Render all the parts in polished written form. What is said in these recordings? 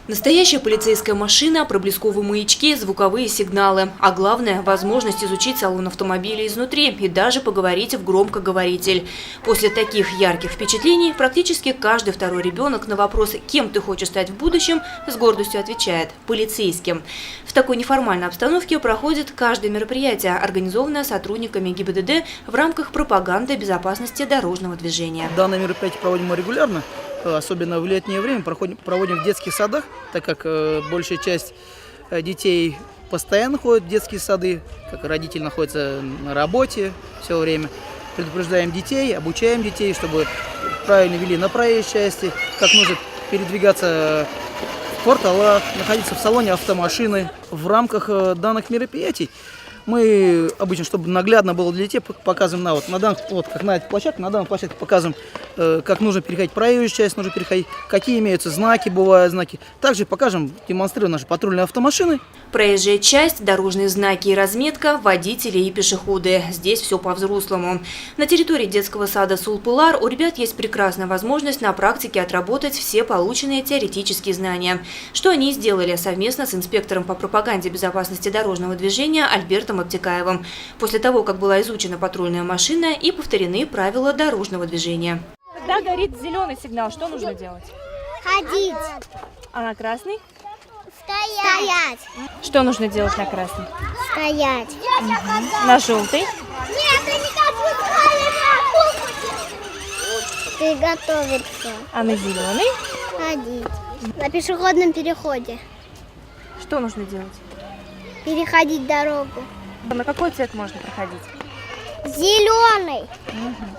Настоящая полицейская машина, проблесковые маячки, звуковые сигналы. А главное – возможность изучить салон автомобиля изнутри и даже поговорить в громкоговоритель. После таких ярких впечатлений практически каждый второй ребенок на вопрос «Кем ты хочешь стать в будущем?» с гордостью отвечает – полицейским. В такой неформальной обстановке проходит каждое мероприятие, организованное сотрудниками ГИБДД в рамках пропаганды безопасности дорожного движения. Данное мероприятие проводим мы регулярно. Особенно в летнее время проводим в детских садах, так как большая часть детей постоянно ходят в детские сады, как родители находятся на работе все время. Предупреждаем детей, обучаем детей, чтобы правильно вели на проезжей части, как нужно передвигаться в кварталах, находиться в салоне автомашины. В рамках данных мероприятий мы обычно, чтобы наглядно было для детей, показываем как на этой площадке показываем, как нужно переходить проезжую часть, нужно переходить, какие имеются знаки, бывают знаки. Также покажем, демонстрируем наши патрульные автомашины. Проезжая часть, дорожные знаки и разметка, водители и пешеходы. Здесь все по-взрослому. На территории детского сада Сулпылар у ребят есть прекрасная возможность на практике отработать все полученные теоретические знания. Что они и сделали совместно с инспектором по пропаганде безопасности дорожного движения Альбертом Обтекаевым. После того, как была изучена патрульная машина и повторены правила дорожного движения. Когда горит зеленый сигнал, что нужно делать? Ходить. А на красный? Стоять. Что нужно делать на красный? Стоять. На желтый? Нет, ты не приготовиться. А на зеленый? Ходить. На пешеходном переходе. Что нужно делать? Переходить дорогу. На какой цвет можно проходить? Зеленый.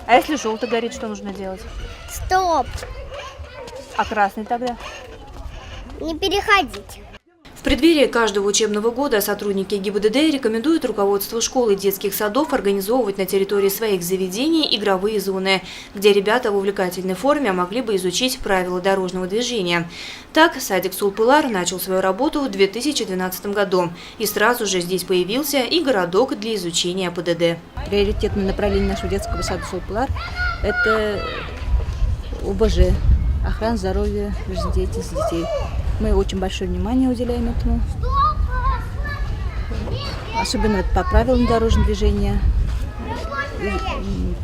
А если желтый горит, что нужно делать? Стоп. А красный тогда? Не переходить. В преддверии каждого учебного года сотрудники ГИБДД рекомендуют руководству школ и детских садов организовывать на территории своих заведений игровые зоны, где ребята в увлекательной форме могли бы изучить правила дорожного движения. Так, садик Сулпылар начал свою работу в 2012 году. И сразу же здесь появился и городок для изучения ПДД. Приоритетное направление нашего детского сада Сулпылар – это ОБЖ, охрана здоровья, жизнедеятельности детей. Мы очень большое внимание уделяем этому, особенно по правилам дорожного движения.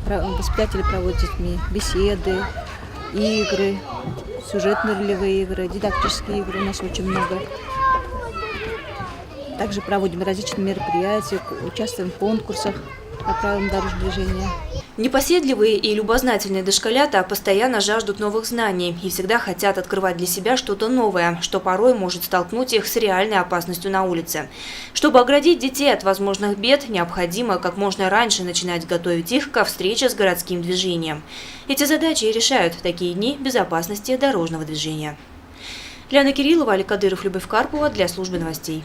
Воспитатели проводят с детьми беседы, игры, сюжетно-ролевые игры, дидактические игры у нас очень много. Также проводим различные мероприятия, участвуем в конкурсах по правилам дорожного движения. Непоседливые и любознательные дошколята постоянно жаждут новых знаний и всегда хотят открывать для себя что-то новое, что порой может столкнуть их с реальной опасностью на улице. Чтобы оградить детей от возможных бед, необходимо как можно раньше начинать готовить их ко встрече с городским движением. Эти задачи и решают такие дни безопасности дорожного движения. Лиана Кириллова, Али Кадыров, Любовь Карпова для службы новостей.